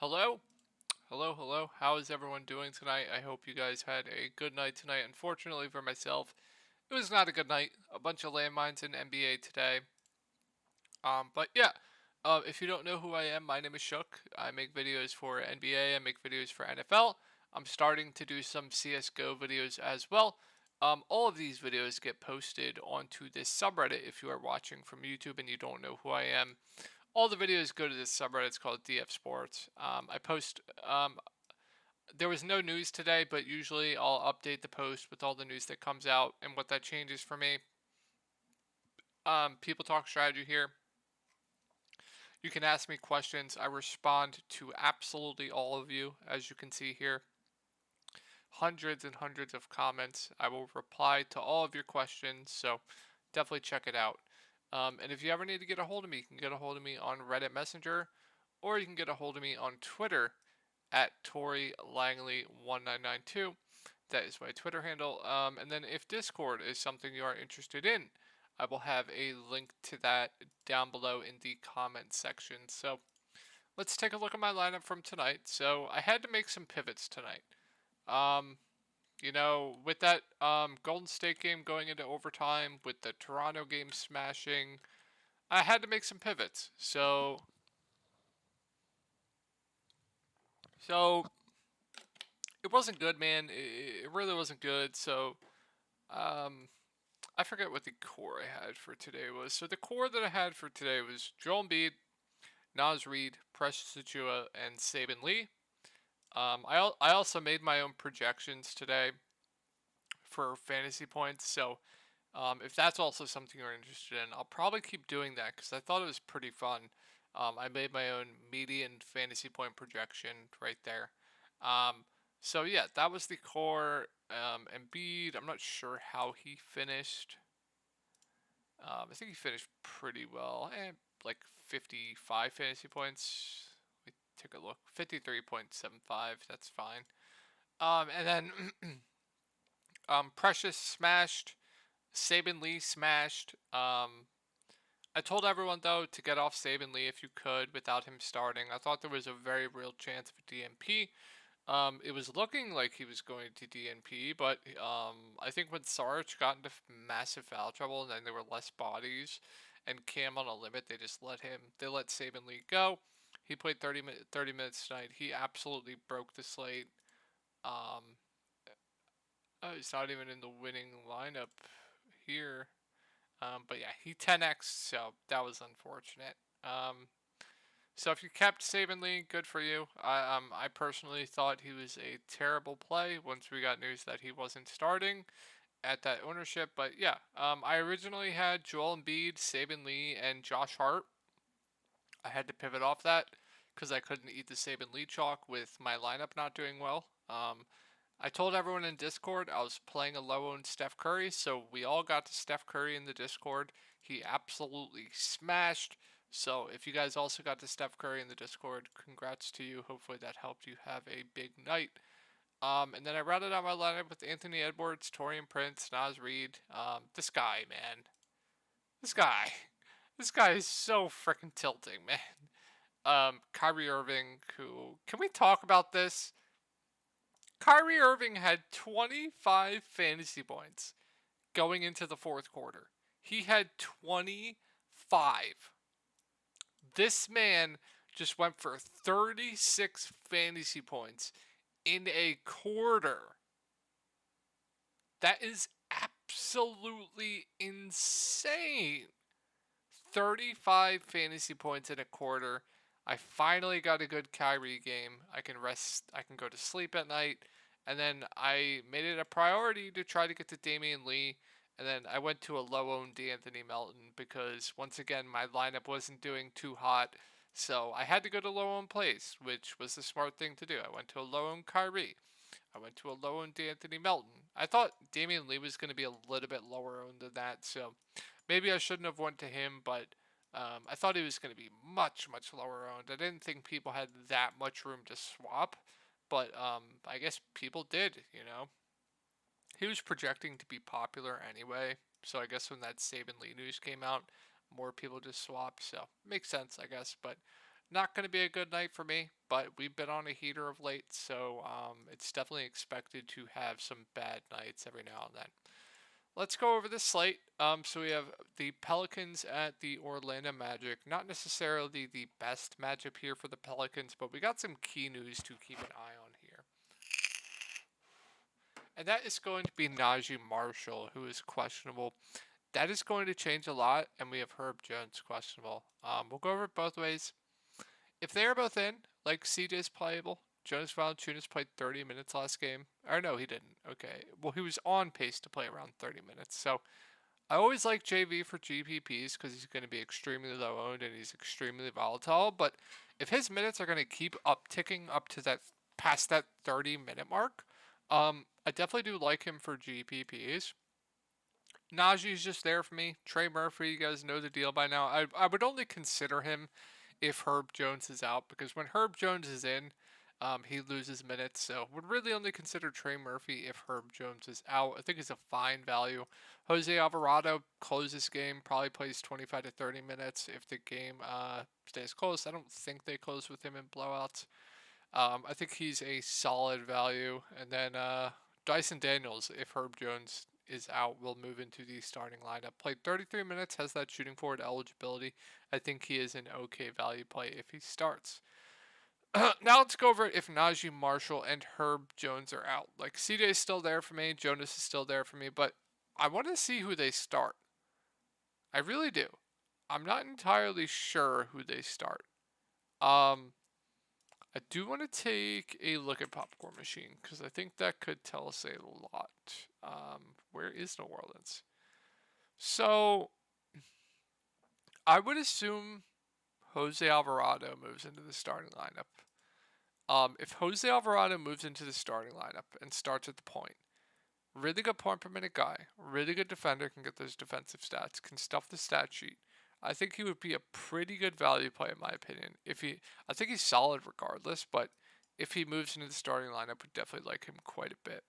Hello? Hello. How is everyone doing tonight? I hope you guys had a good night tonight. Unfortunately for myself, it was not a good night. A bunch of landmines in NBA today. But yeah, if you don't know who I am, my name is Shook. I make videos for NBA, I make videos for NFL. I'm starting to do some CSGO videos as well. All of these videos get posted onto this subreddit if you are watching from YouTube and you don't know who I am. All the videos go to this subreddit. It's called DF Sports. I post there was no news today, but usually I'll update the post with all the news that comes out and what that changes for me. People talk strategy here. You can ask me questions. I respond to absolutely all of you, as you can see here. Hundreds and hundreds of comments. I will reply to all of your questions, so definitely check it out. And if you ever need to get a hold of me, you can get a hold of me on Reddit Messenger, or you can get a hold of me on Twitter at Tory Langley 1992. That is my Twitter handle. And then if Discord is something you are interested in, I will have a link to that down below in the comments section. So let's take a look at my lineup from tonight. So I had to make some pivots tonight. Um, with that Golden State game going into overtime, with the Toronto game smashing, I had to make some pivots. So it wasn't good, man. It really wasn't good. So um, I forget what the core I had for today was. So the core that I had for today was Joel Embiid, Naz Reid, Precious Achua, and Saban Lee. I also made my own projections today for fantasy points. So if that's also something you're interested in, I'll probably keep doing that because I thought it was pretty fun. I made my own median fantasy point projection right there. Um, so yeah, that was the core. Embiid, I'm not sure how he finished. I think he finished pretty well, like 55 fantasy points. We take a look, 53.75. That's fine. And then Precious smashed. Saban Lee smashed. I told everyone though to get off Saban Lee if you could without him starting. I thought there was a very real chance of a DNP. It was looking like he was going to DNP, but I think when Sarge got into massive foul trouble and then there were less bodies and Cam on a limit, they let Saban Lee go. He played 30 minutes tonight. He absolutely broke the slate. Um, he's not even in the winning lineup here. But yeah, he 10x, so that was unfortunate. So if you kept Saban Lee, good for you. I personally thought he was a terrible play once we got news that he wasn't starting at that ownership. But yeah, I originally had Joel Embiid, Saban Lee, and Josh Hart. I had to pivot off that because I couldn't eat the Saban Lee chalk with my lineup not doing well. I told everyone in Discord I was playing a low-owned Steph Curry, so we all got to Steph Curry in the Discord. He absolutely smashed. So if you guys also got to Steph Curry in the Discord, congrats to you. Hopefully that helped you have a big night. And then I rounded out my lineup with Anthony Edwards, Torian Prince, Naz Reid. This guy, man. This guy. This guy is so freaking tilting, man. Kyrie Irving, who... Can we talk about this? Kyrie Irving had 25 fantasy points going into the fourth quarter. He had 25. This man just went for 36 fantasy points in a quarter. That is absolutely insane. 35 fantasy points in a quarter. I finally got a good Kyrie game. I can rest, I can go to sleep at night. And then I made it a priority to try to get to Damian Lee. And then I went to a low owned D'Anthony Melton because once again my lineup wasn't doing too hot. So I had to go to low owned plays, which was the smart thing to do. I went to a low owned Kyrie. I went to a low owned D'Anthony Melton. I thought Damian Lee was going to be a little bit lower owned than that, so maybe I shouldn't have went to him, but I thought he was going to be much, much lower owned. I didn't think people had that much room to swap, but I guess people did. He was projecting to be popular anyway, so I guess when that Saban Lee news came out, more people just swapped, so makes sense, I guess, but Not going to be a good night for me, but we've been on a heater of late, so it's definitely expected to have some bad nights every now and then. Let's go over the slate. So we have the Pelicans at the Orlando Magic. Not necessarily the best matchup here for the Pelicans, but we got some key news to keep an eye on here. And that is going to be Najee Marshall, who is questionable. That is going to change a lot, and we have Herb Jones questionable. We'll go over it both ways. If they are both in, like CJ's playable, Jonas Valanciunas played 30 minutes last game. Or no, he didn't. Okay. Well, he was on pace to play around 30 minutes. So I always like JV for GPPs because he's going to be extremely low owned and he's extremely volatile. But if his minutes are going to keep ticking up to that past that 30-minute mark, I definitely do like him for GPPs. Najee's just there for me. Trey Murphy, you guys know the deal by now. I would only consider him if Herb Jones is out because when Herb Jones is in, he loses minutes. So would really only consider Trey Murphy if Herb Jones is out. I think he's a fine value. Jose Alvarado closes game, probably plays 25 to 30 minutes if the game stays close. I don't think they close with him in blowouts. I think he's a solid value. And then Dyson Daniels, if Herb Jones is out, will move into the starting lineup. Played 33 minutes, has that shooting forward eligibility. I think he is an okay value play if he starts. Now let's go over if Najee Marshall and Herb Jones are out. Like CJ is still there for me, Jonas is still there for me, but I want to see who they start. I really do. I'm not entirely sure who they start. I do want to take a look at Popcorn Machine because I think that could tell us a lot. Where is New Orleans? So I would assume Jose Alvarado moves into the starting lineup. If Jose Alvarado moves into the starting lineup and starts at the point, really good point per minute guy, really good defender, can get those defensive stats, can stuff the stat sheet. I think he would be a pretty good value play in my opinion. I think he's solid regardless, but if he moves into the starting lineup, would definitely like him quite a bit.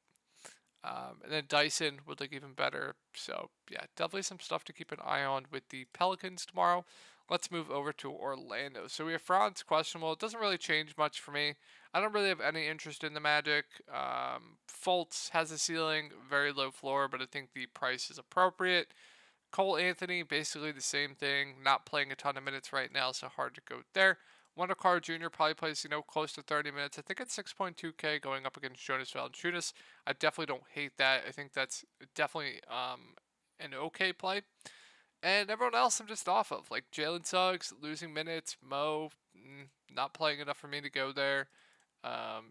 And then Dyson would look even better. So yeah, definitely some stuff to keep an eye on with the Pelicans tomorrow. Let's move over to Orlando. So we have Franz questionable. It doesn't really change much for me. I don't really have any interest in the Magic. Fultz has a ceiling, very low floor, but I think the price is appropriate. Cole Anthony, basically the same thing. Not playing a ton of minutes right now, so hard to go there. Wendell Carter Jr. probably plays, close to 30 minutes. I think it's 6.2K going up against Jonas Valanciunas. I definitely don't hate that. I think that's definitely an okay play. And everyone else I'm just off of. Like Jalen Suggs, losing minutes. Mo, not playing enough for me to go there.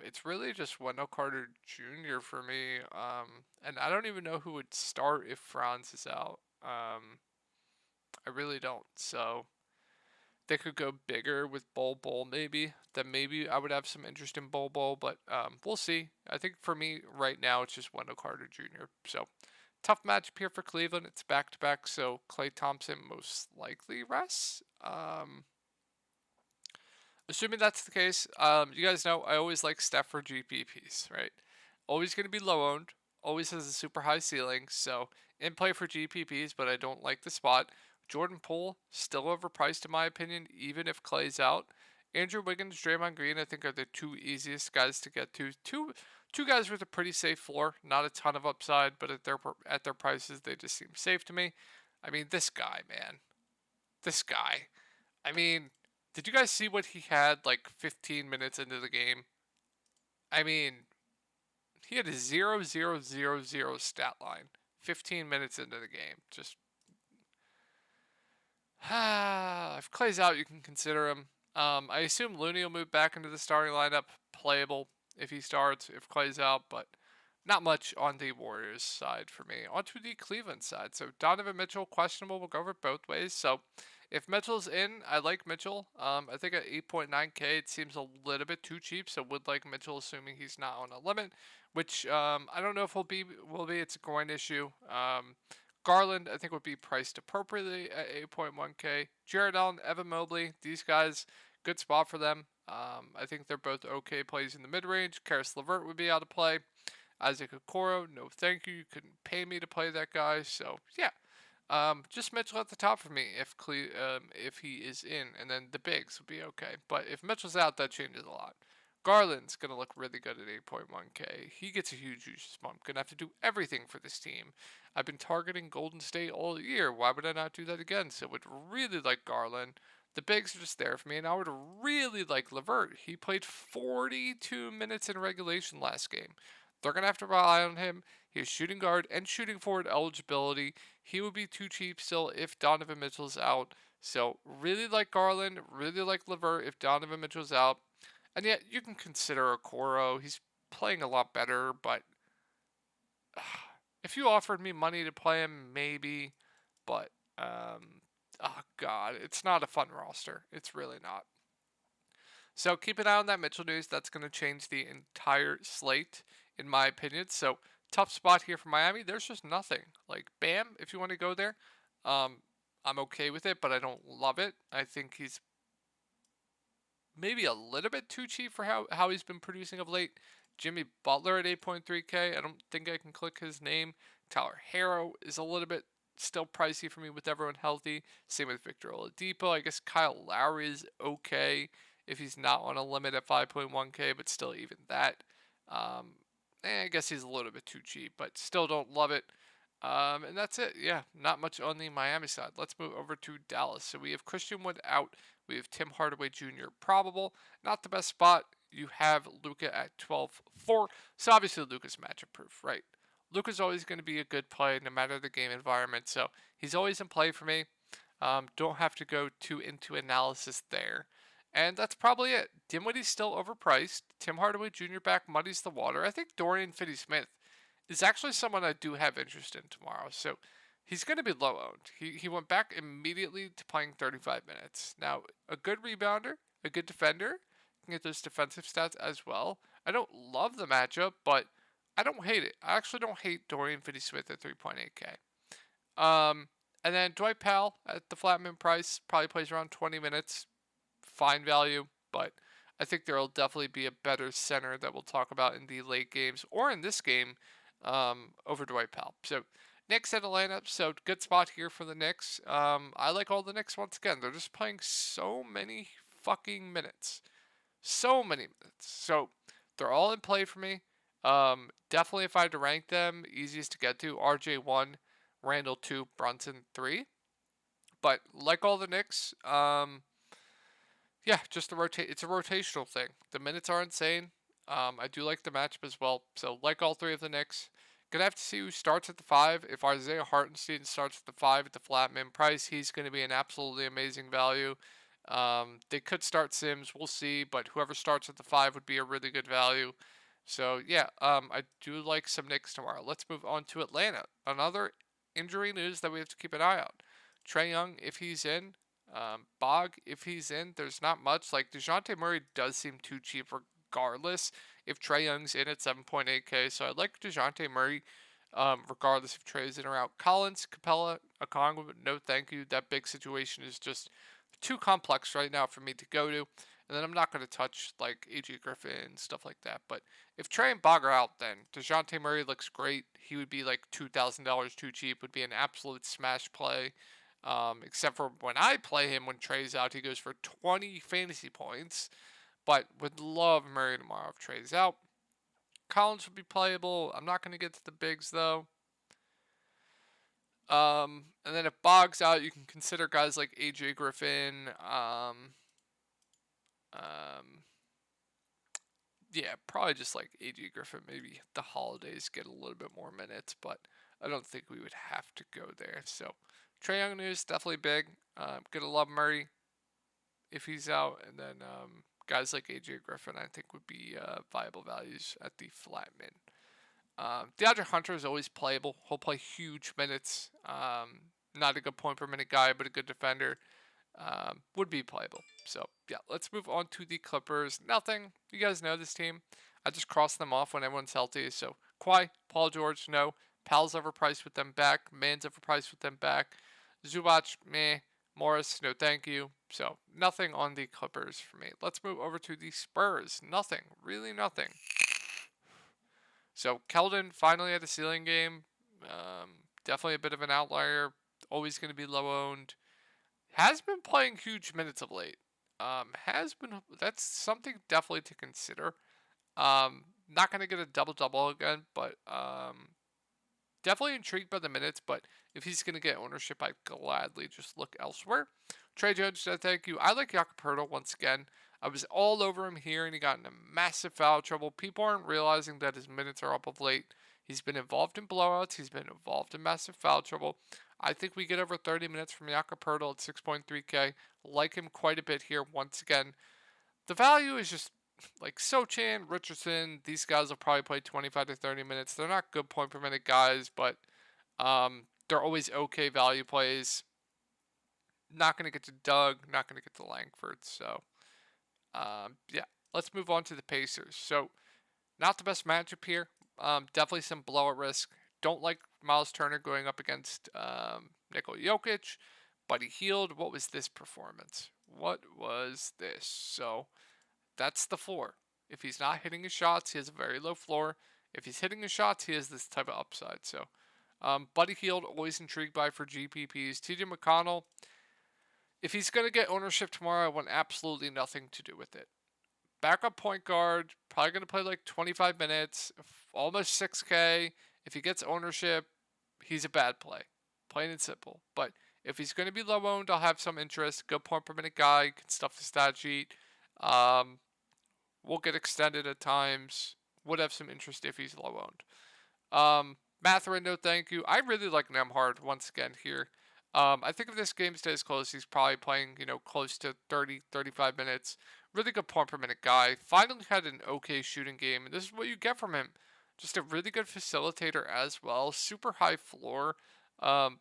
It's really just Wendell Carter Jr. for me. And I don't even know who would start if Franz is out. I really don't. So they could go bigger with Bol maybe. Then maybe I would have some interest in Bol, but we'll see. I think for me right now it's just Wendell Carter Jr. So tough matchup here for Cleveland. It's back to back, so Klay Thompson most likely rests. Assuming that's the case, you guys know I always like Steph for GPPs, right? Always going to be low owned. Always has a super high ceiling. So in play for GPPs, but I don't like the spot. Jordan Poole, still overpriced in my opinion, even if Clay's out. Andrew Wiggins, Draymond Green, I think are the two easiest guys to get to. Two guys with a pretty safe floor, not a ton of upside, but at their prices, they just seem safe to me. I mean, this guy, man, this guy. I mean, did you guys see what he had like 15 minutes into the game? I mean, he had a 0-0-0-0 stat line 15 minutes into the game. Just if Clay's out, you can consider him. I assume Looney will move back into the starting lineup, playable if he starts, if Clay's out, but not much on the Warriors side for me. On to the Cleveland side. So Donovan Mitchell, questionable. We'll go over it both ways. So if Mitchell's in, I like Mitchell. I think at 8.9K, it seems a little bit too cheap. So would like Mitchell, assuming he's not on a limit, which I don't know if will be. It's a groin issue. Garland, I think, would be priced appropriately at 8.1K. Jared Allen, Evan Mobley, these guys, good spot for them. I think they're both okay plays in the mid-range. Karis LeVert would be out of play. Isaac Okoro, no thank you. You couldn't pay me to play that guy. So, yeah. Just Mitchell at the top for me if he is in, and then the bigs would be okay. But if Mitchell's out, that changes a lot. Garland's gonna look really good at 8.1K. He gets a huge usage bump. Gonna have to do everything for this team. I've been targeting Golden State all year. Why would I not do that again? So would really like Garland. The bigs are just there for me, and I would really like Levert. He played 42 minutes in regulation last game. They're gonna have to rely on him. He has shooting guard and shooting forward eligibility. He would be too cheap still if Donovan Mitchell's out. So really like Garland, really like Levert if Donovan Mitchell's out. And yet you can consider Okoro. He's playing a lot better, but if you offered me money to play him, maybe. But oh god, it's not a fun roster. It's really not. So keep an eye on that Mitchell news. That's going to change the entire slate, in my opinion. So tough spot here for Miami. There's just nothing. Like Bam, if you want to go there, um, I'm okay with it, but I don't love it. I think he's maybe a little bit too cheap for how he's been producing of late. Jimmy Butler at 8.3K. I don't think I can click his name. Tyler Harrow is a little bit still pricey for me with everyone healthy. Same with Victor Oladipo. I guess Kyle Lowry is okay if he's not on a limit at 5.1K, but still even that. Um, I guess he's a little bit too cheap, but still don't love it. And that's it. Yeah, not much on the Miami side. Let's move over to Dallas. So we have Christian Wood out. We have Tim Hardaway Jr. probable. Not the best spot. You have Luka at 12-4. So obviously Luka's matchup proof, right? Luka's always going to be a good play no matter the game environment. So he's always in play for me. Don't have to go too into analysis there. And that's probably it. Dinwiddie's still overpriced. Tim Hardaway Jr. back muddies the water. I think Dorian Finney-Smith is actually someone I do have interest in tomorrow. So he's going to be low owned. He went back immediately to playing 35 minutes. Now, a good rebounder, a good defender, can get those defensive stats as well. I don't love the matchup, but I don't hate it. I actually don't hate Dorian Finney-Smith at 3.8K. And then Dwight Powell at the flat min price probably plays around 20 minutes. Fine value, but I think there will definitely be a better center that we'll talk about in the late games or in this game over Dwight Powell. So Knicks at Atlanta, so good spot here for the Knicks. I like all the Knicks once again. They're just playing so many fucking minutes. So many minutes. So they're all in play for me. Definitely if I had to rank them, easiest to get to, RJ 1, Randall 2, Brunson 3. But like all the Knicks, yeah, just it's a rotational thing. The minutes are insane. I do like the matchup as well. So like all three of the Knicks, gonna have to see who starts at the 5. If Isaiah Hartenstein starts at the 5 at the flat min price, he's gonna be an absolutely amazing value. They could start Sims, we'll see, but whoever starts at the 5 would be a really good value. So yeah, I do like some Knicks tomorrow. Let's move on to Atlanta. Another injury news that we have to keep an eye on. Trae Young, if he's in, Bog, if he's in, there's not much. Like, DeJounte Murray does seem too cheap regardless if Trae Young's in at 7.8K. So I like DeJounte Murray regardless if Trae's in or out. Collins, Capella, Okongwu, no thank you. That big situation is just too complex right now for me to go to. And then I'm not going to touch, like, AJ Griffin, stuff like that. But if Trae and Bog are out, then DeJounte Murray looks great. He would be, like, $2,000 too cheap. Would be an absolute smash play. Except for when I play him when Trae's out, he goes for 20 fantasy points. But would love Murray tomorrow if Trae's out. Collins would be playable. I'm not going to get to the bigs, though. And then if Bog's out, you can consider guys like AJ Griffin. Yeah, probably just like AJ Griffin. Maybe the holidays get a little bit more minutes, but I don't think we would have to go there. So Trae Young news definitely big. Gonna love Murray if he's out, and then guys like AJ Griffin I think would be viable values at the flat min. DeAndre Hunter is always playable. He'll play huge minutes. Not a good point per minute guy, but a good defender. Would be playable. So yeah, let's move on to the Clippers. Nothing. You guys know this team. I just cross them off when everyone's healthy. So Kawhi, Paul George, no. Powell's overpriced with them back. Man's overpriced with them back. Zubac, meh. Morris, no thank you. So nothing on the Clippers for me. Let's move over to the Spurs. Nothing. Really nothing. So Keldon finally had a ceiling game. Definitely a bit of an outlier. always going to be low owned. Has been playing huge minutes of late. That's something definitely to consider. Not going to get a double double again, but definitely intrigued by the minutes, but if he's going to get ownership, I'd gladly just look elsewhere. Trey Jones said thank you. I like Jakob once again. I was all over him here, and he got into massive foul trouble. People aren't realizing that his minutes are up of late. He's been involved in blowouts. He's been involved in massive foul trouble. I think we get over 30 minutes from Jakob at 6.3K. Like him quite a bit here once again. The value is just like Sochan, Richardson. These guys will probably play 25 to 30 minutes. They're not good point per minute guys, but they're always okay value plays. Not going to get to Doug, not going to get to Langford. So, yeah, let's move on to the Pacers. So, not the best matchup here. Definitely some blowout risk. Don't like Miles Turner going up against Nikola Jokic, but he healed. What was this performance? What was this? So, that's the floor. If he's not hitting his shots, he has a very low floor. If he's hitting his shots, he has this type of upside. So, Buddy Hield, always intrigued by for GPPs. TJ McConnell, if he's going to get ownership tomorrow, I want absolutely nothing to do with it. Backup point guard, probably going to play like 25 minutes, almost 6K. If he gets ownership, he's a bad play. Plain and simple. But if he's going to be low owned, I'll have some interest. Good point per minute guy, can stuff the stat sheet. Will get extended at times. Would have some interest if he's low owned. Matherin, no thank you. I really like Nembhard once again here. I think if this game stays close, he's probably playing, close to 30, 35 minutes. Really good point per minute guy. Finally had an okay shooting game, and this is what you get from him. Just a really good facilitator as well. Super high floor.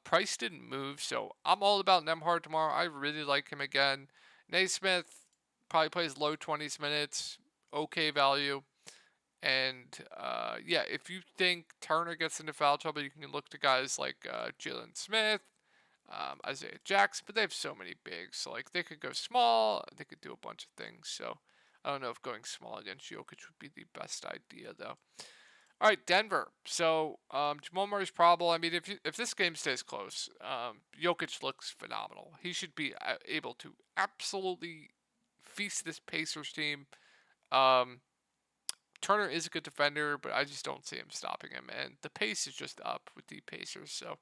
Price didn't move, so I'm all about Nembhard tomorrow. I really like him again. Naismith probably plays low 20s minutes. Okay value. And, yeah, if you think Turner gets into foul trouble, you can look to guys like Jalen Smith, Isaiah Jackson, but they have so many bigs. So, like, they could go small. They could do a bunch of things. So, I don't know if going small against Jokic would be the best idea, though. All right, Denver. So, Jamal Murray's probable. I mean, if this game stays close, Jokic looks phenomenal. He should be able to absolutely feast this Pacers team. Turner is a good defender, but I just don't see him stopping him. And the pace is just up with the Pacers. So,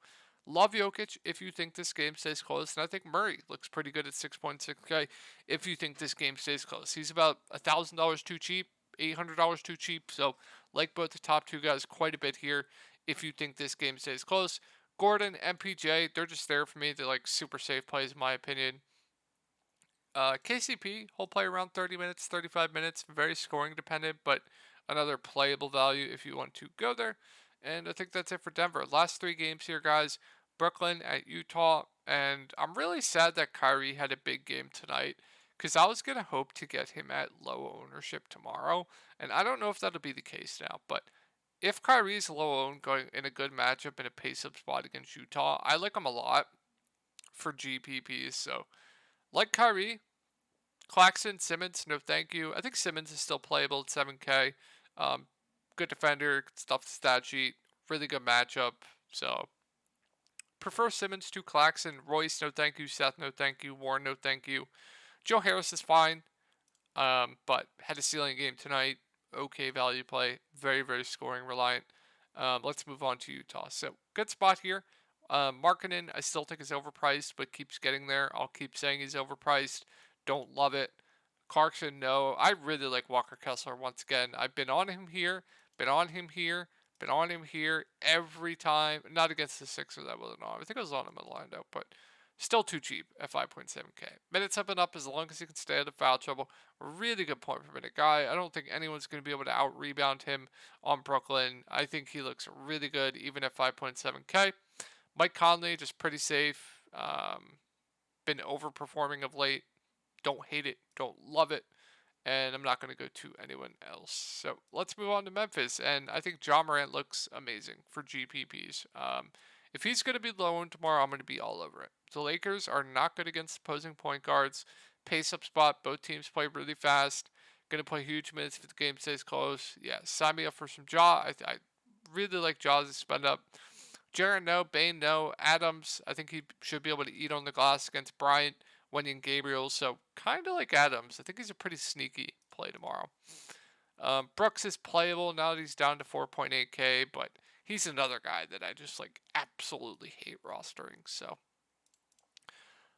love Jokic if you think this game stays close. And I think Murray looks pretty good at 6.6K if you think this game stays close. He's about $1,000 too cheap, $800 too cheap. So, like both the top two guys quite a bit here if you think this game stays close. Gordon, MPJ, they're just there for me. They're like super safe plays in my opinion. KCP, he'll play around 30 minutes, 35 minutes. Very scoring dependent, but another playable value if you want to go there. And I think that's it for Denver. Last three games here, guys. Brooklyn at Utah. And I'm really sad that Kyrie had a big game tonight because I was going to hope to get him at low ownership tomorrow. And I don't know if that'll be the case now. But if Kyrie's low owned going in a good matchup in a pace-up spot against Utah, I like him a lot for GPPs. So, like Kyrie, Claxton, Simmons, no thank you. I think Simmons is still playable at 7K. Good defender, stuff the stat sheet, really good matchup. So, prefer Simmons to Claxton. Royce, no thank you. Seth, no thank you. Warren, no thank you. Joe Harris is fine, but had a ceiling game tonight. Okay value play. Very, very scoring reliant. Let's move on to Utah. So, good spot here. Markkanen, I still think is overpriced, but keeps getting there. I'll keep saying he's overpriced. Don't love it. Clarkson, no. I really like Walker Kessler once again. I've been on him here, been on him here, been on him here every time. Not against the Sixers, I wasn't on. I think I was on him in the lineup, but still too cheap at 5.7K. Minutes up and up as long as he can stay out of foul trouble. Really good point per minute guy. I don't think anyone's going to be able to out-rebound him on Brooklyn. I think he looks really good even at 5.7K. Mike Conley, just pretty safe. Been overperforming of late. Don't hate it. Don't love it. And I'm not going to go to anyone else. So let's move on to Memphis. And I think Ja Morant looks amazing for GPPs. If he's going to be low tomorrow, I'm going to be all over it. The Lakers are not good against opposing point guards. Pace up spot. Both teams play really fast. Going to play huge minutes if the game stays close. Yeah, sign me up for some Ja. I really like Ja to spend up. Jaren, no. Bane, no. Adams, I think he should be able to eat on the glass against Bryant, Wendy, and Gabriel. So kind of like Adams. I think he's a pretty sneaky play tomorrow. Brooks is playable now that he's down to 4.8K, but he's another guy that I just like absolutely hate rostering. So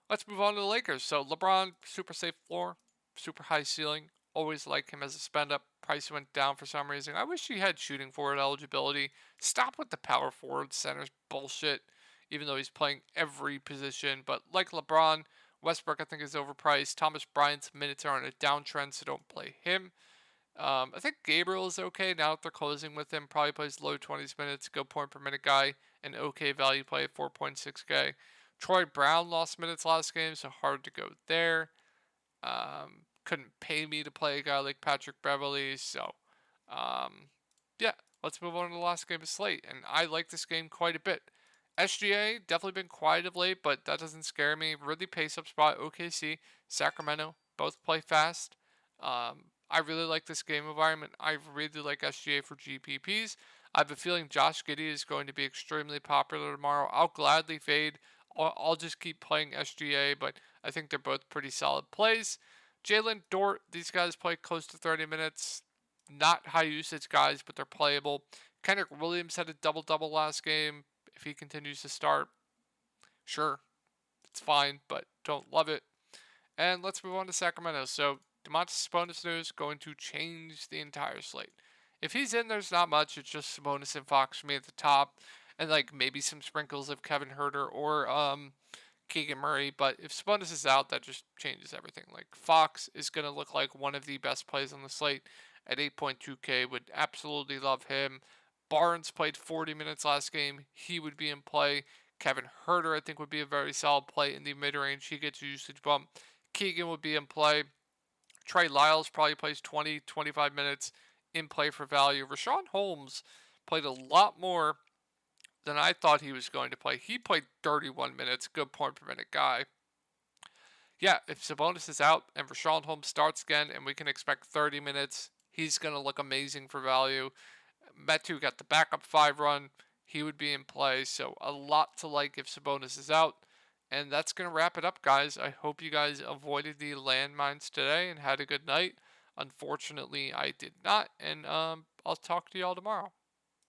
let's move on to the Lakers. So LeBron, super safe floor, super high ceiling. Always like him as a spend up. Price went down for some reason. I wish he had shooting forward eligibility. Stop with the power forward centers bullshit, even though he's playing every position. But like LeBron, Westbrook I think is overpriced. Thomas Bryant's minutes are on a downtrend, so don't play him. I think Gabriel is okay now that they're closing with him. Probably plays low 20s minutes, good point per minute guy, an okay value play at 4.6K. Troy Brown lost minutes last game, so hard to go there. Couldn't pay me to play a guy like Patrick Beverley, so yeah, let's move on to the last game of slate. And I like this game quite a bit. SGA definitely been quiet of late, but that doesn't scare me. Really pace up spot. OKC, Sacramento, both play fast. I really like this game environment. I really like SGA for GPPs. I have a feeling Josh Giddey is going to be extremely popular tomorrow. I'll gladly fade. I'll just keep playing SGA, but I think they're both pretty solid plays. Jalen Dort, these guys play close to 30 minutes. Not high usage guys, but they're playable. Kendrick Williams had a double-double last game. If he continues to start, sure, it's fine, but don't love it. And let's move on to Sacramento. So Domantas Sabonis news going to change the entire slate. If he's in, there's not much. It's just Sabonis and Fox for me at the top, and like maybe some sprinkles of Kevin Huerter or Keegan Murray. But if Sabonis is out, that just changes everything. Like Fox is going to look like one of the best plays on the slate at 8.2K. Would absolutely love him. Barnes played 40 minutes last game. He would be in play. Kevin Huerter, I think, would be a very solid play in the mid-range. He gets a usage bump. Keegan would be in play. Trey Lyles probably plays 20, 25 minutes in play for value. Rashawn Holmes played a lot more than I thought he was going to play. He played 31 minutes, good point per minute guy. Yeah, if Sabonis is out and Rashawn Holmes starts again and we can expect 30 minutes, he's going to look amazing for value. Metu got the backup 5 run. He would be in play. So a lot to like if Sabonis is out. And that's going to wrap it up, guys. I hope you guys avoided the landmines today and had a good night. Unfortunately, I did not. And I'll talk to y'all tomorrow.